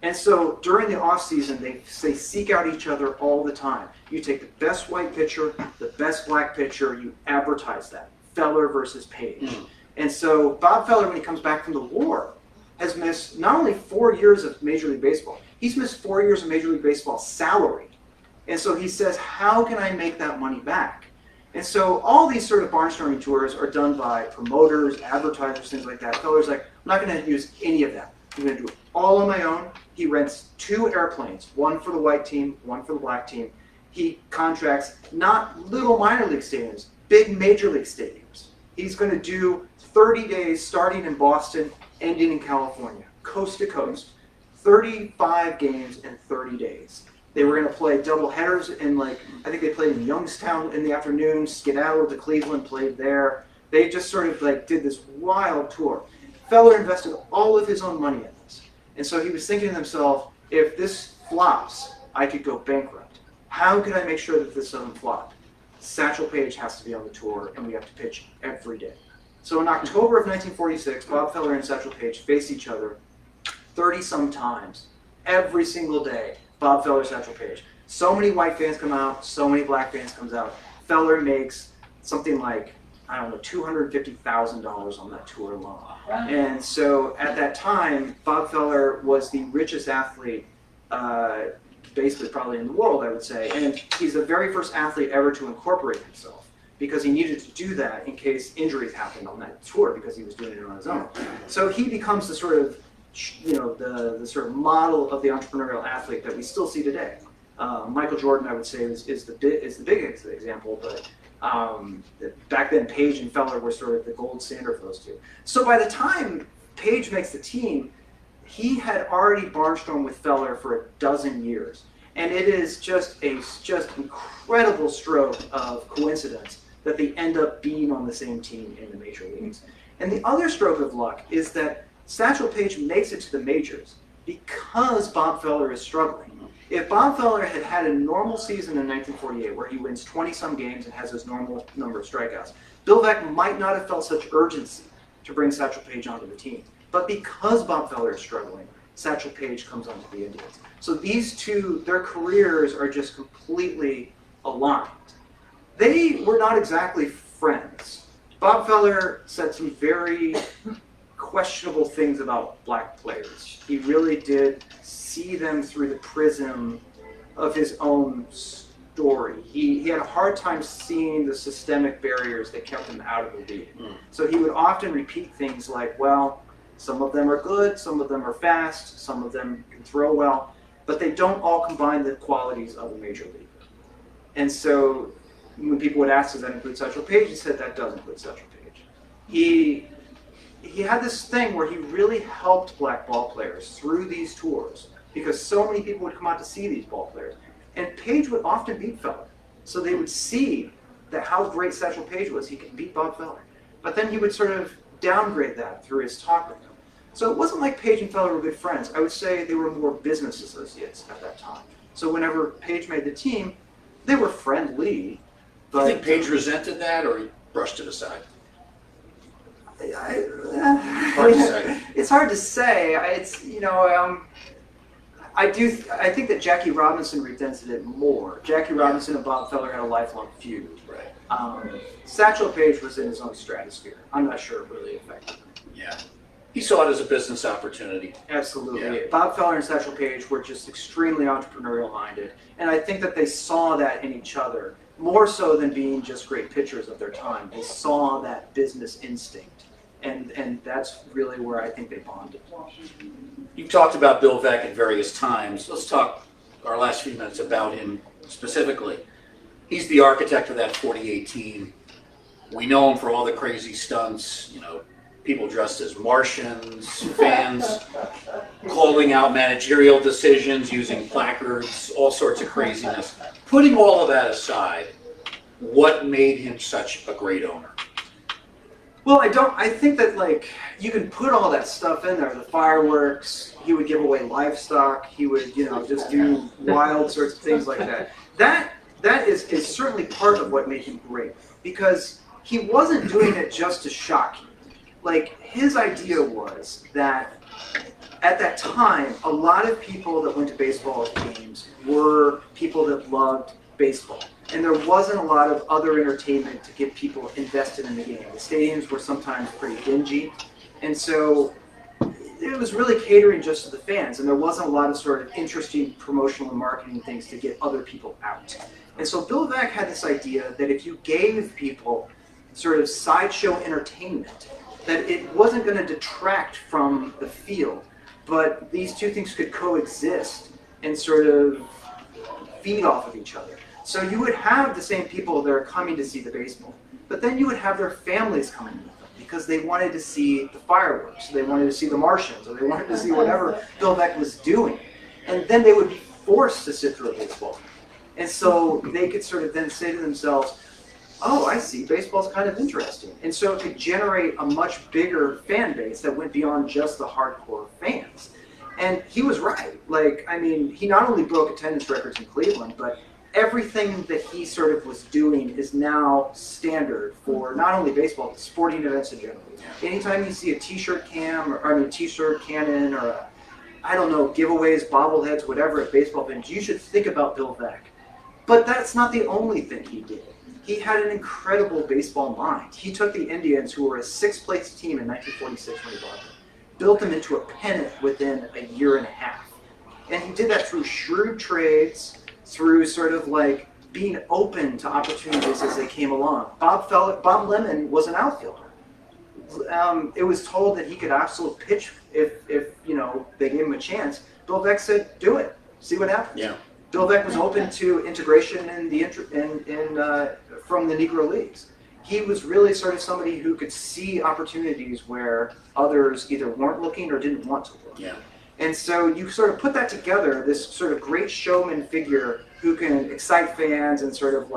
And so during the off season, they seek out each other all the time. You take the best white pitcher, the best black pitcher, you advertise that. Feller versus Paige. And so Bob Feller, when he comes back from the war, has missed not only 4 years of Major League Baseball, he's missed 4 years of Major League Baseball salary. And so he says, how can I make that money back? And so all these sort of barnstorming tours are done by promoters, advertisers, things like that. Feller's like, I'm not going to use any of that. I'm going to do it all on my own. He rents 2 airplanes, one for the white team, one for the black team. He contracts not little minor league stadiums, big major league stadiums. He's going to do 30 days starting in Boston, ending in California, coast to coast, 35 games in 30 days. They were going to play double headers in I think they played in Youngstown in the afternoon, skedaddled to Cleveland, played there. They just sort of did this wild tour. Feller invested all of his own money in this. And so he was thinking to himself, if this flops, I could go bankrupt. How can I make sure that this doesn't flop? Satchel Paige has to be on the tour, and we have to pitch every day. So in October of 1946, Bob Feller and Satchel Paige face each other 30-some times, every single day. Bob Feller, Satchel Paige. So many white fans come out, so many black fans comes out. Feller makes something like, I don't know, $250,000 on that tour alone. And so at that time, Bob Feller was the richest athlete, basically probably in the world, I would say. And he's the very first athlete ever to incorporate himself because he needed to do that in case injuries happened on that tour because he was doing it on his own. So he becomes the sort of the sort of model of the entrepreneurial athlete that we still see today. Michael Jordan, I would say, is the biggest example, but back then Paige and Feller were sort of the gold standard for those two. So by the time Paige makes the team, he had already barnstormed with Feller for a dozen years. And it is just incredible stroke of coincidence that they end up being on the same team in the major leagues. And the other stroke of luck is that Satchel Paige makes it to the majors because Bob Feller is struggling. If Bob Feller had had a normal season in 1948 where he wins 20-some games and has his normal number of strikeouts, Bill Veeck might not have felt such urgency to bring Satchel Paige onto the team. But because Bob Feller is struggling, Satchel Paige comes onto the Indians. So these two, their careers are just completely aligned. They were not exactly friends. Bob Feller said some very questionable things about black players. He really did see them through the prism of his own story. He had a hard time seeing the systemic barriers that kept him out of the league. So he would often repeat things like, well, some of them are good, some of them are fast, some of them can throw well, but they don't all combine the qualities of a major leaguer. And so when people would ask, does that include Satchel Paige? He said, that does include Satchel Paige. He had this thing where he really helped black ball players through these tours because so many people would come out to see these ball players. And Paige would often beat Feller. So they would see that how great Satchel Paige was. He could beat Bob Feller. But then he would sort of downgrade that through his talk with them. So it wasn't like Paige and Feller were good friends. I would say they were more business associates at that time. So whenever Paige made the team, they were friendly. Do you think Paige resented that, or he brushed it aside? Hard to say. It's hard to say. I think that Jackie Robinson resented it more. Jackie Robinson and Bob Feller had a lifelong feud. Right. Satchel Paige was in his own stratosphere. I'm not sure it really affected him. Yeah. He saw it as a business opportunity. Absolutely. Yeah. Bob Feller and Satchel Paige were just extremely entrepreneurial minded. And I think that they saw that in each other, more so than being just great pitchers of their time. They saw that business instinct. And that's really where I think they bonded. You've talked about Bill Veeck at various times. Let's talk our last few minutes about him specifically. He's the architect of that 48 team. We know him for all the crazy stunts, people dressed as Martians, fans calling out managerial decisions, using placards, all sorts of craziness. Putting all of that aside, what made him such a great owner? Well, I think that you can put all that stuff in there, the fireworks, he would give away livestock, he would, just do wild sorts of things like that. That is certainly part of what made him great, because he wasn't doing it just to shock you. His idea was that at that time, a lot of people that went to baseball games were people that loved baseball. And there wasn't a lot of other entertainment to get people invested in the game. The stadiums were sometimes pretty dingy. And so it was really catering just to the fans. And there wasn't a lot of sort of interesting promotional and marketing things to get other people out. And so Bill Veeck had this idea that if you gave people sort of sideshow entertainment, that it wasn't going to detract from the field, but these two things could coexist and sort of feed off of each other. So you would have the same people that are coming to see the baseball, but then you would have their families coming with them because they wanted to see the fireworks, they wanted to see the Martians, or they wanted to see whatever Bill Veeck was doing. And then they would be forced to sit through a baseball game. And so they could sort of then say to themselves, oh, I see, baseball's kind of interesting. And so it could generate a much bigger fan base that went beyond just the hardcore fans. And he was right. He not only broke attendance records in Cleveland, but everything that he sort of was doing is now standard for not only baseball, but sporting events in general. Anytime you see a t-shirt t-shirt cannon, or giveaways, bobbleheads, whatever at baseball events, you should think about Bill Veeck. But that's not the only thing he did. He had an incredible baseball mind. He took the Indians, who were a sixth-place team in 1946 when he bought them, built them into a pennant within a year and a half. And he did that through shrewd trades, through sort of being open to opportunities as they came along. Bob Lemon was an outfielder. It was told that he could absolutely pitch if they gave him a chance. Bill Veeck said, do it, see what happens. Yeah. Bill Veeck was open to integration from the Negro Leagues. He was really sort of somebody who could see opportunities where others either weren't looking or didn't want to look. Yeah. And so you sort of put that together, this sort of great showman figure who can excite fans and sort of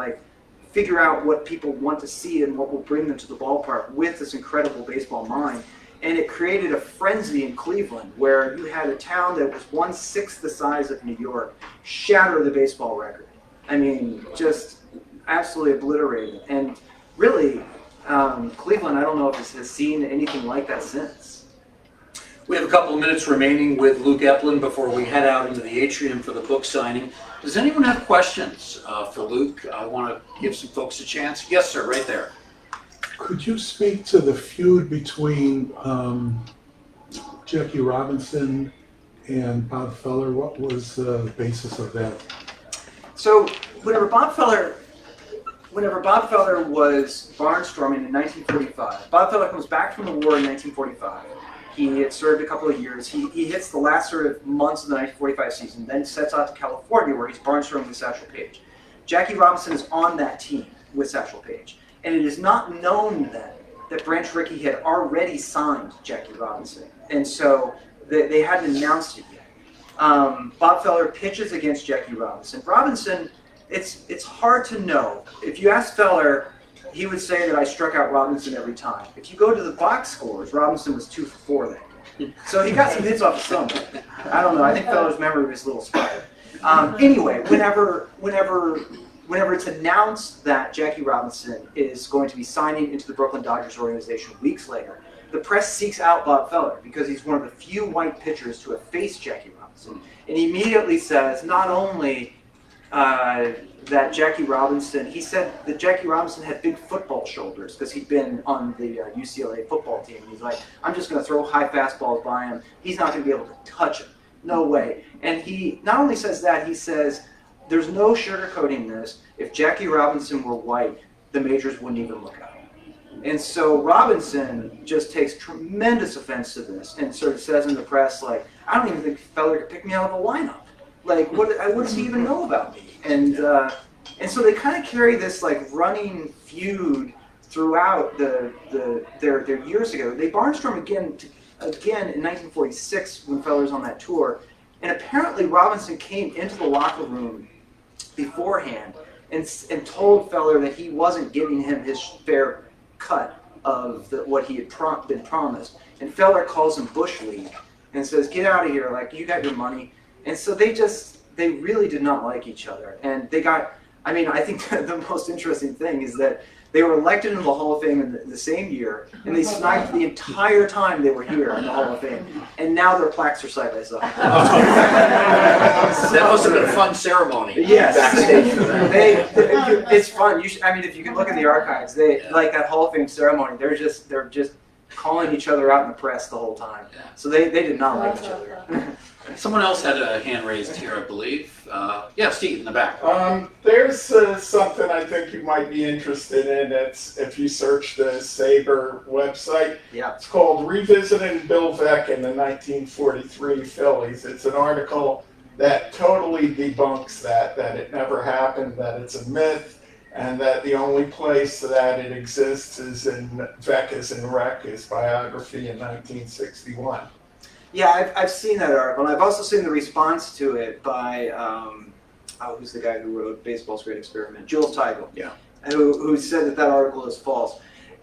figure out what people want to see and what will bring them to the ballpark with this incredible baseball mind. And it created a frenzy in Cleveland where you had a town that was 1/6 the size of New York shatter the baseball record. Just absolutely obliterated. And really, Cleveland, I don't know if it has seen anything like that since. We have a couple of minutes remaining with Luke Epplin before we head out into the atrium for the book signing. Does anyone have questions for Luke? I want to give some folks a chance. Yes, sir, right there. Could you speak to the feud between Jackie Robinson and Bob Feller? What was the basis of that? So whenever Bob Feller was barnstorming in 1945, Bob Feller comes back from the war in 1945. He had served a couple of years. He hits the last sort of months of the 1945 season, then sets out to California where he's barnstorming with Satchel Paige. Jackie Robinson is on that team with Satchel Paige. And it is not known then that Branch Rickey had already signed Jackie Robinson. And so they hadn't announced it yet. Bob Feller pitches against Jackie Robinson. Robinson, it's hard to know. If you ask Feller, he would say that I struck out Robinson every time. If you go to the box scores, Robinson was 2 for 4 then. So he got some hits off of somebody. I don't know. I think Feller's memory was a little spotty. Anyway, whenever it's announced that Jackie Robinson is going to be signing into the Brooklyn Dodgers organization weeks later, the press seeks out Bob Feller because he's one of the few white pitchers to have faced Jackie Robinson. And he immediately says not only that Jackie Robinson, he said that Jackie Robinson had big football shoulders because he'd been on the UCLA football team. And he's like, I'm just going to throw high fastballs by him. He's not going to be able to touch him. No way. And he not only says that, he says, there's no sugarcoating this. If Jackie Robinson were white, the majors wouldn't even look at him. And so Robinson just takes tremendous offense to this and sort of says in the press, like, I don't even think Feller could pick me out of a lineup. Like, what does he even know about me? And so they kind of carry this like running feud throughout their years ago. They barnstorm again in 1946 when Feller's on that tour, and apparently Robinson came into the locker room beforehand and told Feller that he wasn't giving him his fair cut of what he had been promised. And Feller calls him Bush League and says, "Get out of here! Like, you got your money." And so they really did not like each other, and they got. I mean, I think the most interesting thing is that they were elected into the Hall of Fame in the same year, and they sniped the entire time they were here in the Hall of Fame, and now their plaques are side by side. That must have been a fun ceremony. Yes, Backstage for that. it's fun. If you can look in the archives, like that Hall of Fame ceremony. They're just calling each other out in the press the whole time. So they did not like each other. Someone else had a hand raised here, I believe. Yeah, Steve in the back. There's something I think you might be interested in. It's if you search the Sabre website. Yeah. It's called Revisiting Bill Veeck in the 1943 Phillies. It's an article that totally debunks that it never happened, that it's a myth, and that the only place that it exists is in Veeck is in Wreck, his biography in 1961. Yeah, I've seen that article, and I've also seen the response to it by, who's the guy who wrote Baseball's Great Experiment? Jules Teigel. Yeah. Who said that article is false.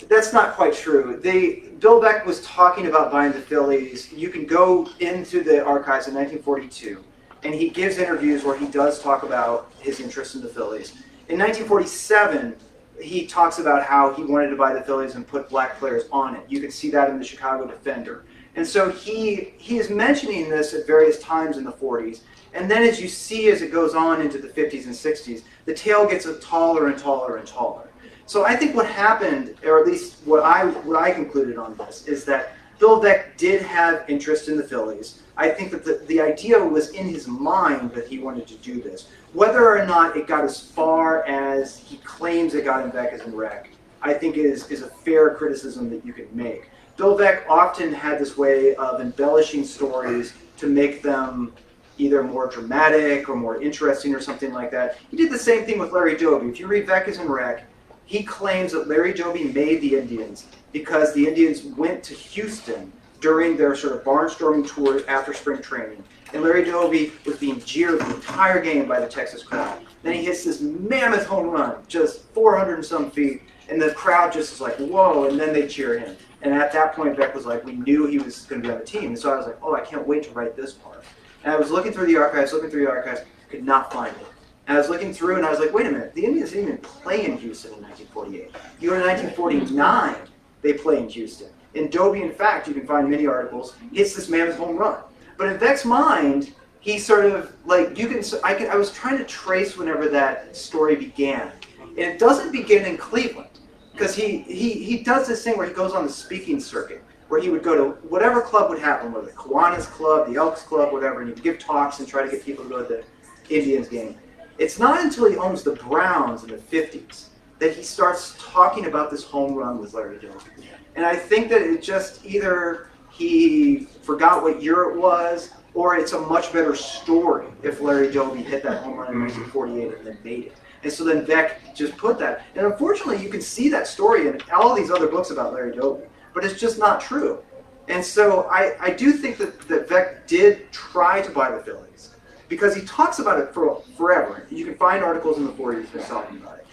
That's not quite true. Bill Veeck was talking about buying the Phillies. You can go into the archives in 1942, and he gives interviews where he does talk about his interest in the Phillies. In 1947, he talks about how he wanted to buy the Phillies and put black players on it. You can see that in the Chicago Defender. And so he is mentioning this at various times in the 40s. And then as you see as it goes on into the 50s and 60s, the tale gets taller and taller and taller. So I think what happened, or at least what I concluded on this, is that Bill Veeck did have interest in the Phillies. I think that the idea was in his mind that he wanted to do this. Whether or not it got as far as he claims it got in Veeck as in Wreck, I think is a fair criticism that you could make. Bill Veeck often had this way of embellishing stories to make them either more dramatic or more interesting or something like that. He did the same thing with Larry Doby. If you read Veeck is in Wreck, he claims that Larry Doby made the Indians because the Indians went to Houston during their sort of barnstorming tour after spring training. And Larry Doby was being jeered the entire game by the Texas crowd. Then he hits this mammoth home run, just 400 and some feet, and the crowd just is like, whoa, and then they cheer him. And at that point, Veeck was like, we knew he was going to be on the team. And so I was like, oh, I can't wait to write this part. And I was looking through the archives, could not find it. And I was looking through, and I was like, wait a minute, the Indians didn't even play in Houston in 1948. You go to 1949, they play in Houston. In Dobey, in fact, you can find many articles, hits this mammoth home run. But in Veeck's mind, he sort of, like, I was trying to trace whenever that story began. And it doesn't begin in Cleveland. because he does this thing where he goes on the speaking circuit, where he would go to whatever club would happen, whether the Kiwanis Club, the Elks Club, whatever, and he'd give talks and try to get people to go to the Indians game. It's not until he owns the Browns in the 50s that he starts talking about this home run with Larry Doby. And I think that it just either he forgot what year it was, or it's a much better story if Larry Doby hit that home run in 1948 and then made it. And so then Veeck just put that. And unfortunately, you can see that story in all these other books about Larry Doby, but it's just not true. And so I do think that Veeck did try to buy the Phillies, because he talks about it for forever. You can find articles in the 40s he's been talking about it.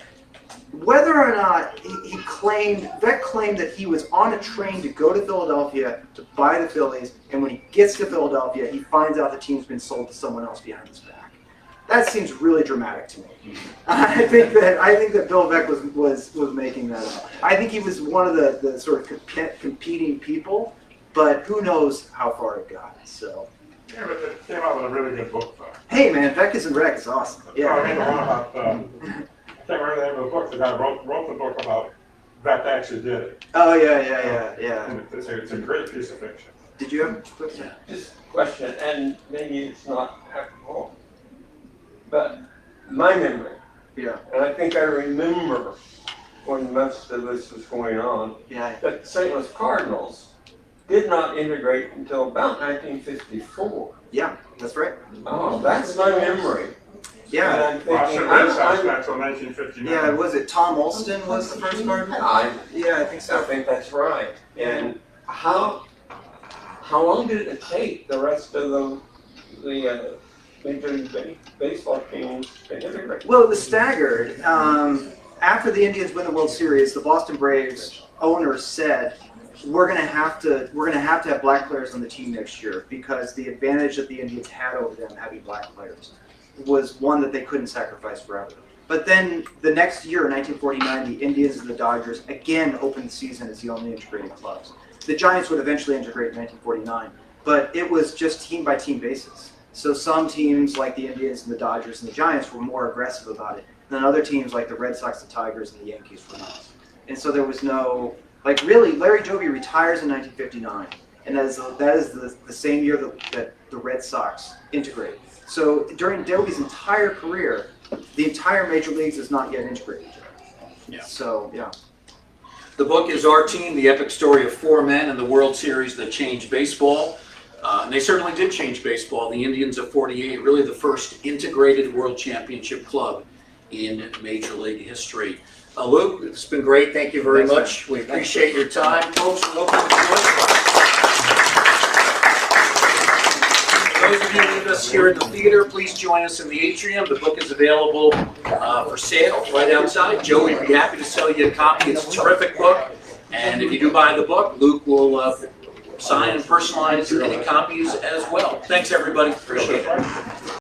Whether or not Veeck claimed that he was on a train to go to Philadelphia to buy the Phillies, and when he gets to Philadelphia, he finds out the team's been sold to someone else behind his back. That seems really dramatic to me. I think that Bill Veeck was making that up. I think he was one of the sort of competing people, but who knows how far it got. So. Yeah, but it came out with a really good book, though. Hey man, Veeck is in Wreck is awesome. Yeah. I mean, the one about, I can't remember the name of the book. The guy wrote the book about Veeck actually did it. Oh yeah. And it's a great piece of fiction. Did you have a question? Just a question, and maybe it's not applicable, but my memory, Yeah. and I think I remember when most of this was going on, Yeah. that the St. Louis Cardinals did not integrate until about 1954. Yeah, that's right. Oh, that's my memory. Yeah. And I'm thinking, Boston Red Sox back until 1959. Yeah, was it Tom Olston was the first Cardinal? Yeah, I think I so. think that's right. And how long did it take the rest of the Major League Baseball teams to integrate? Well, it was staggered. After the Indians win the World Series, the Boston Braves owner said, we're gonna have to have black players on the team next year, because the advantage that the Indians had over them having black players was one that they couldn't sacrifice forever. But then the next year, in 1949, the Indians and the Dodgers again opened the season as the only integrated clubs. The Giants would eventually integrate in 1949, but it was just team by team basis. So some teams like the Indians and the Dodgers and the Giants were more aggressive about it than other teams like the Red Sox, the Tigers, and the Yankees were not. And so there was no, really, Larry Doby retires in 1959, and that is the same year that the Red Sox integrated. So during Doby's entire career, the entire major leagues is not yet integrated. Yeah. So, yeah. The book is Our Team, the epic story of four men in the World Series that changed baseball. And they certainly did change baseball. The Indians of 48, really the first integrated world championship club in Major League history. Luke, it's been great. Thank you very much. We appreciate your time. Folks, welcome to the those of you with us here in the theater, please join us in the atrium. The book is available for sale right outside. Joe would be happy to sell you a copy. It's a terrific book. And if you do buy the book, Luke will sign and personalize any copies as well. Thanks, everybody. Appreciate it.